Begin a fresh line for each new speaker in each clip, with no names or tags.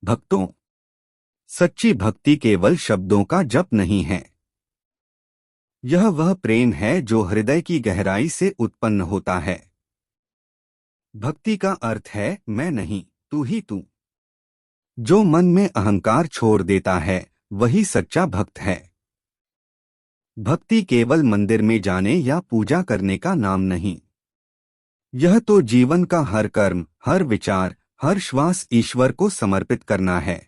भक्तों, सच्ची भक्ति केवल शब्दों का जप नहीं है। यह वह प्रेम है जो हृदय की गहराई से उत्पन्न होता है। भक्ति का अर्थ है मैं नहीं, तू ही तू। जो मन में अहंकार छोड़ देता है वही सच्चा भक्त है। भक्ति केवल मंदिर में जाने या पूजा करने का नाम नहीं। यह तो जीवन का हर कर्म, हर विचार, हर श्वास ईश्वर को समर्पित करना है।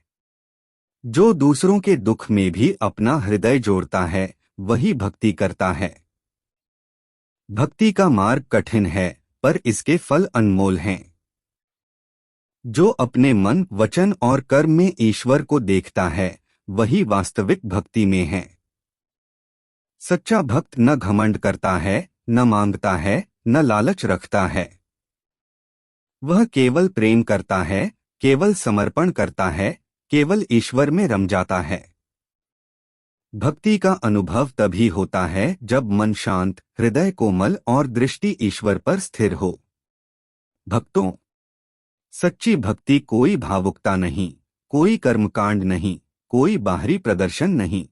जो दूसरों के दुख में भी अपना हृदय जोड़ता है वही भक्ति करता है। भक्ति का मार्ग कठिन है पर इसके फल अनमोल हैं। जो अपने मन, वचन और कर्म में ईश्वर को देखता है वही वास्तविक भक्ति में है। सच्चा भक्त न घमंड करता है, न मांगता है, न लालच रखता है। वह केवल प्रेम करता है, केवल समर्पण करता है, केवल ईश्वर में रम जाता है। भक्ति का अनुभव तभी होता है जब मन शांत, हृदय कोमल और दृष्टि ईश्वर पर स्थिर हो। भक्तों, सच्ची भक्ति कोई भावुकता नहीं, कोई कर्मकांड नहीं, कोई बाहरी प्रदर्शन नहीं।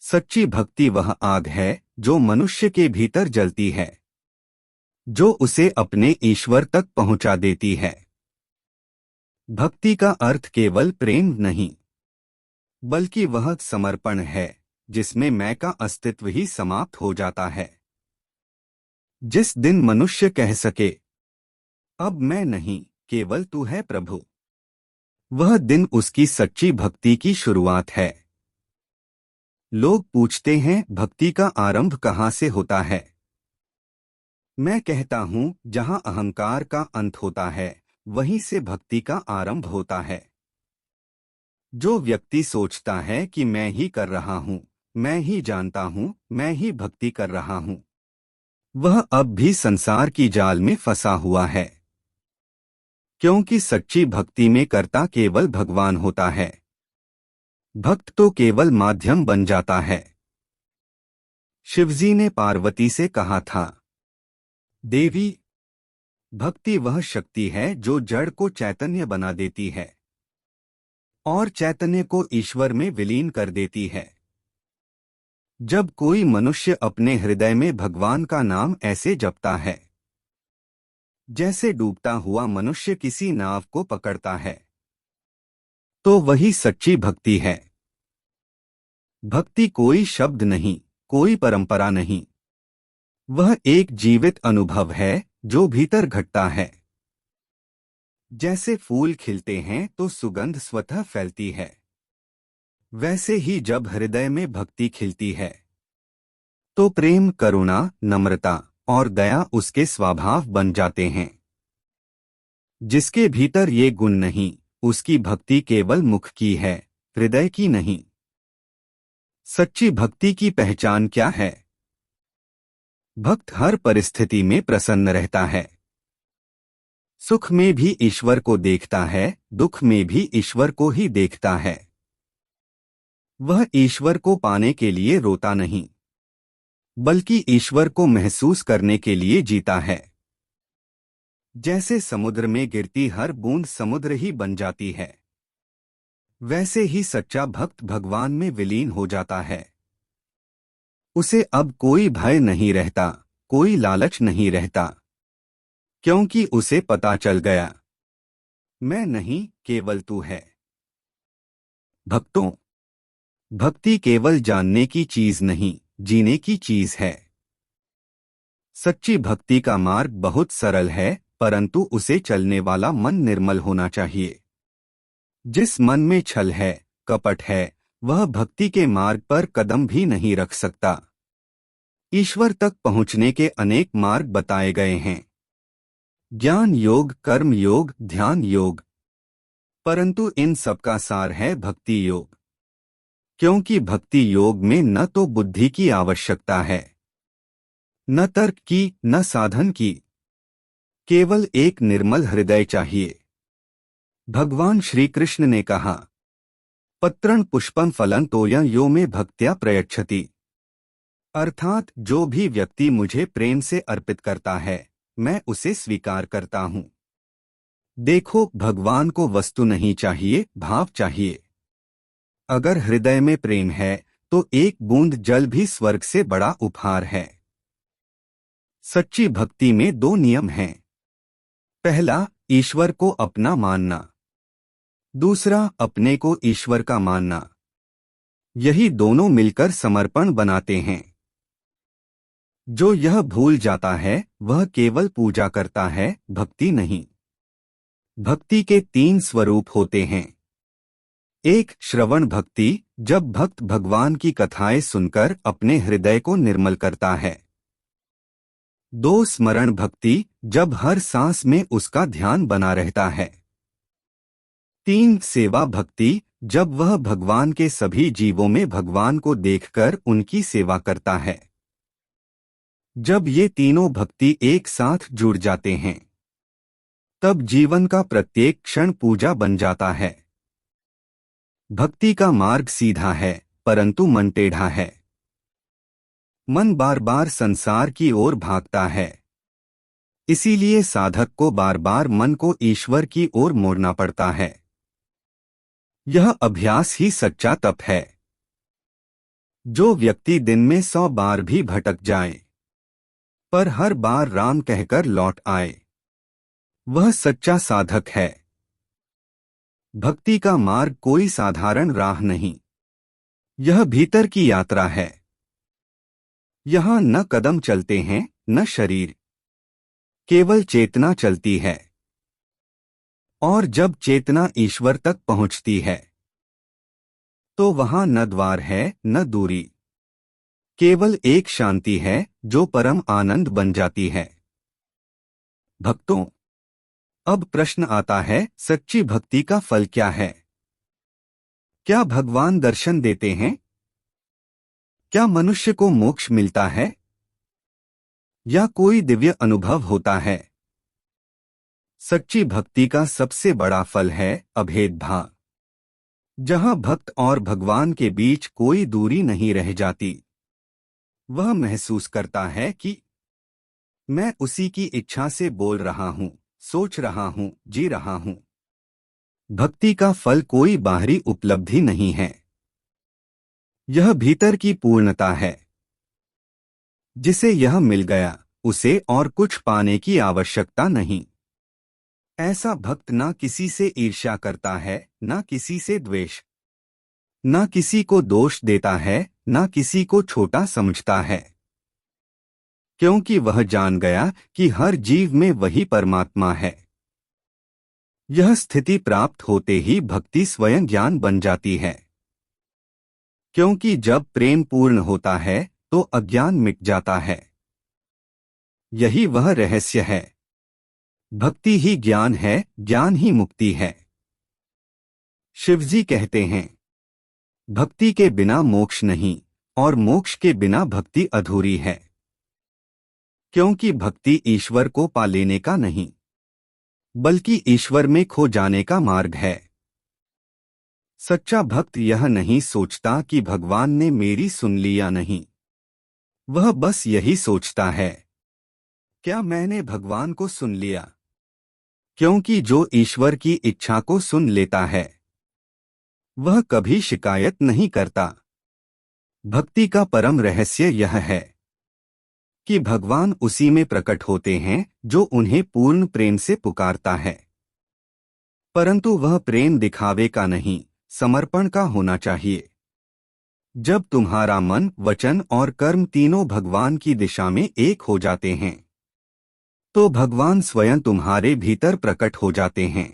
सच्ची भक्ति वह आग है जो मनुष्य के भीतर जलती है, जो उसे अपने ईश्वर तक पहुंचा देती है। भक्ति का अर्थ केवल प्रेम नहीं, बल्कि वह समर्पण है जिसमें मैं का अस्तित्व ही समाप्त हो जाता है। जिस दिन मनुष्य कह सके, अब मैं नहीं, केवल तू है प्रभु, वह दिन उसकी सच्ची भक्ति की शुरुआत है। लोग पूछते हैं, भक्ति का आरंभ कहाँ से होता है? मैं कहता हूँ, जहाँ अहंकार का अंत होता है वहीं से भक्ति का आरंभ होता है। जो व्यक्ति सोचता है कि मैं ही कर रहा हूँ, मैं ही जानता हूँ, मैं ही भक्ति कर रहा हूँ, वह अब भी संसार की जाल में फंसा हुआ है। क्योंकि सच्ची भक्ति में कर्ता केवल भगवान होता है, भक्त तो केवल माध्यम बन जाता है। शिवजी ने पार्वती से कहा था, देवी, भक्ति वह शक्ति है जो जड़ को चैतन्य बना देती है और चैतन्य को ईश्वर में विलीन कर देती है। जब कोई मनुष्य अपने हृदय में भगवान का नाम ऐसे जपता है जैसे डूबता हुआ मनुष्य किसी नाव को पकड़ता है, तो वही सच्ची भक्ति है। भक्ति कोई शब्द नहीं, कोई परंपरा नहीं, वह एक जीवित अनुभव है जो भीतर घटता है। जैसे फूल खिलते हैं तो सुगंध स्वतः फैलती है, वैसे ही जब हृदय में भक्ति खिलती है तो प्रेम, करुणा, नम्रता और दया उसके स्वभाव बन जाते हैं। जिसके भीतर ये गुण नहीं, उसकी भक्ति केवल मुख की है, हृदय की नहीं। सच्ची भक्ति की पहचान क्या है? भक्त हर परिस्थिति में प्रसन्न रहता है। सुख में भी ईश्वर को देखता है, दुख में भी ईश्वर को ही देखता है। वह ईश्वर को पाने के लिए रोता नहीं, बल्कि ईश्वर को महसूस करने के लिए जीता है। जैसे समुद्र में गिरती हर बूंद समुद्र ही बन जाती है, वैसे ही सच्चा भक्त भगवान में विलीन हो जाता है। उसे अब कोई भय नहीं रहता, कोई लालच नहीं रहता, क्योंकि उसे पता चल गया, मैं नहीं, केवल तू है। भक्तों, भक्ति केवल जानने की चीज नहीं, जीने की चीज है। सच्ची भक्ति का मार्ग बहुत सरल है, परंतु उसे चलने वाला मन निर्मल होना चाहिए। जिस मन में छल है, कपट है, वह भक्ति के मार्ग पर कदम भी नहीं रख सकता। ईश्वर तक पहुंचने के अनेक मार्ग बताए गए हैं, ज्ञान योग, कर्म योग, ध्यान योग, परंतु इन सबका सार है भक्ति योग। क्योंकि भक्ति योग में न तो बुद्धि की आवश्यकता है, न तर्क की, न साधन की, केवल एक निर्मल हृदय चाहिए। भगवान श्री कृष्ण ने कहा, पत्रं पुष्पं फलं तोयं यो में भक्त्या प्रयच्छति, अर्थात जो भी व्यक्ति मुझे प्रेम से अर्पित करता है, मैं उसे स्वीकार करता हूँ। देखो, भगवान को वस्तु नहीं चाहिए, भाव चाहिए। अगर हृदय में प्रेम है तो एक बूंद जल भी स्वर्ग से बड़ा उपहार है। सच्ची भक्ति में दो नियम हैं। पहला, ईश्वर को अपना मानना। दूसरा, अपने को ईश्वर का मानना। यही दोनों मिलकर समर्पण बनाते हैं। जो यह भूल जाता है वह केवल पूजा करता है, भक्ति नहीं। भक्ति के तीन स्वरूप होते हैं। एक, श्रवण भक्ति, जब भक्त भगवान की कथाएं सुनकर अपने हृदय को निर्मल करता है। दो, स्मरण भक्ति, जब हर सांस में उसका ध्यान बना रहता है। तीन, सेवा भक्ति, जब वह भगवान के सभी जीवों में भगवान को देखकर उनकी सेवा करता है। जब ये तीनों भक्ति एक साथ जुड़ जाते हैं तब जीवन का प्रत्येक क्षण पूजा बन जाता है। भक्ति का मार्ग सीधा है परंतु मन टेढ़ा है। मन बार बार संसार की ओर भागता है। इसीलिए साधक को बार बार मन को ईश्वर की ओर मोड़ना पड़ता है। यह अभ्यास ही सच्चा तप है। जो व्यक्ति दिन में 100 बार भी भटक जाए पर हर बार राम कहकर लौट आए, वह सच्चा साधक है। भक्ति का मार्ग कोई साधारण राह नहीं, यह भीतर की यात्रा है। यहाँ न कदम चलते हैं न शरीर, केवल चेतना चलती है। और जब चेतना ईश्वर तक पहुंचती है तो वहां न द्वार है न दूरी, केवल एक शांति है जो परम आनंद बन जाती है। भक्तों, अब प्रश्न आता है, सच्ची भक्ति का फल क्या है? क्या भगवान दर्शन देते हैं? क्या मनुष्य को मोक्ष मिलता है या कोई दिव्य अनुभव होता है? सच्ची भक्ति का सबसे बड़ा फल है अभेद भाव, जहां भक्त और भगवान के बीच कोई दूरी नहीं रह जाती। वह महसूस करता है कि मैं उसी की इच्छा से बोल रहा हूं, सोच रहा हूं, जी रहा हूं। भक्ति का फल कोई बाहरी उपलब्धि नहीं है, यह भीतर की पूर्णता है। जिसे यह मिल गया उसे और कुछ पाने की आवश्यकता नहीं। ऐसा भक्त ना किसी से ईर्ष्या करता है, ना किसी से द्वेष, ना किसी को दोष देता है, ना किसी को छोटा समझता है, क्योंकि वह जान गया कि हर जीव में वही परमात्मा है। यह स्थिति प्राप्त होते ही भक्ति स्वयं ज्ञान बन जाती है, क्योंकि जब प्रेम पूर्ण होता है तो अज्ञान मिट जाता है। यही वह रहस्य है। भक्ति ही ज्ञान है, ज्ञान ही मुक्ति है। शिवजी कहते हैं, भक्ति के बिना मोक्ष नहीं और मोक्ष के बिना भक्ति अधूरी है, क्योंकि भक्ति ईश्वर को पा लेने का नहीं बल्कि ईश्वर में खो जाने का मार्ग है। सच्चा भक्त यह नहीं सोचता कि भगवान ने मेरी सुन ली या नहीं, वह बस यही सोचता है, क्या मैंने भगवान को सुन लिया? क्योंकि जो ईश्वर की इच्छा को सुन लेता है वह कभी शिकायत नहीं करता। भक्ति का परम रहस्य यह है कि भगवान उसी में प्रकट होते हैं जो उन्हें पूर्ण प्रेम से पुकारता है। परंतु वह प्रेम दिखावे का नहीं, समर्पण का होना चाहिए। जब तुम्हारा मन, वचन और कर्म तीनों भगवान की दिशा में एक हो जाते हैं तो भगवान स्वयं तुम्हारे भीतर प्रकट हो जाते हैं।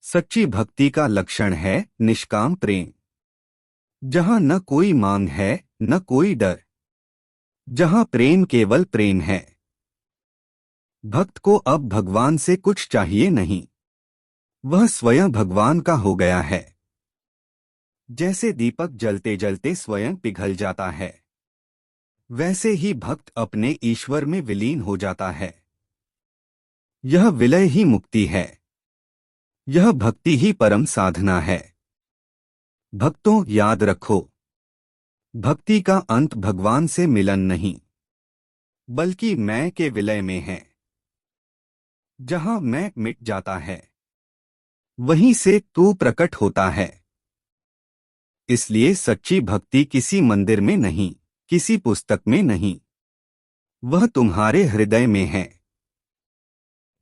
सच्ची भक्ति का लक्षण है निष्काम प्रेम, जहां न कोई मांग है न कोई डर, जहां प्रेम केवल प्रेम है। भक्त को अब भगवान से कुछ चाहिए नहीं, वह स्वयं भगवान का हो गया है। जैसे दीपक जलते जलते स्वयं पिघल जाता है, वैसे ही भक्त अपने ईश्वर में विलीन हो जाता है। यह विलय ही मुक्ति है, यह भक्ति ही परम साधना है। भक्तों, याद रखो, भक्ति का अंत भगवान से मिलन नहीं बल्कि मैं के विलय में है। जहां मैं मिट जाता है वहीं से तू प्रकट होता है। इसलिए सच्ची भक्ति किसी मंदिर में नहीं, किसी पुस्तक में नहीं, वह तुम्हारे हृदय में है।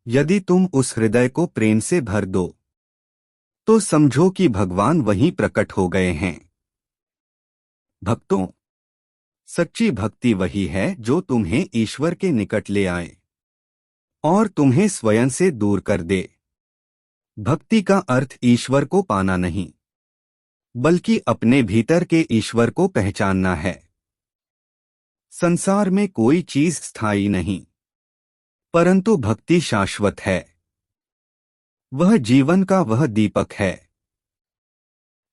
यदि तुम उस हृदय को प्रेम से भर दो तो समझो कि भगवान वहीं प्रकट हो गए हैं। भक्तों, सच्ची भक्ति वही है जो तुम्हें ईश्वर के निकट ले आए और तुम्हें स्वयं से दूर कर दे। भक्ति का अर्थ ईश्वर को पाना नहीं, बल्कि अपने भीतर के ईश्वर को पहचानना है। संसार में कोई चीज स्थायी नहीं, परंतु भक्ति शाश्वत है। वह जीवन का वह दीपक है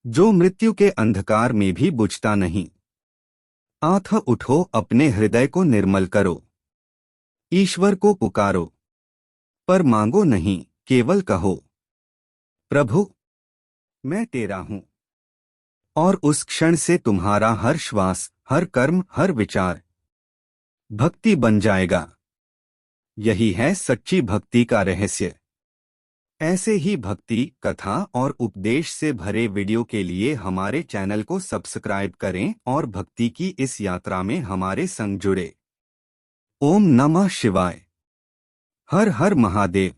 जो मृत्यु के अंधकार में भी बुझता नहीं। आंख उठो, अपने हृदय को निर्मल करो, ईश्वर को पुकारो, पर मांगो नहीं, केवल कहो, प्रभु मैं तेरा हूं। और उस क्षण से तुम्हारा हर श्वास, हर कर्म, हर विचार भक्ति बन जाएगा। यही है सच्ची भक्ति का रहस्य। ऐसे ही भक्ति, कथा और उपदेश से भरे वीडियो के लिए हमारे चैनल को सब्सक्राइब करें और भक्ति की इस यात्रा में हमारे संग जुड़े। ओम नमः शिवाय। हर हर महादेव।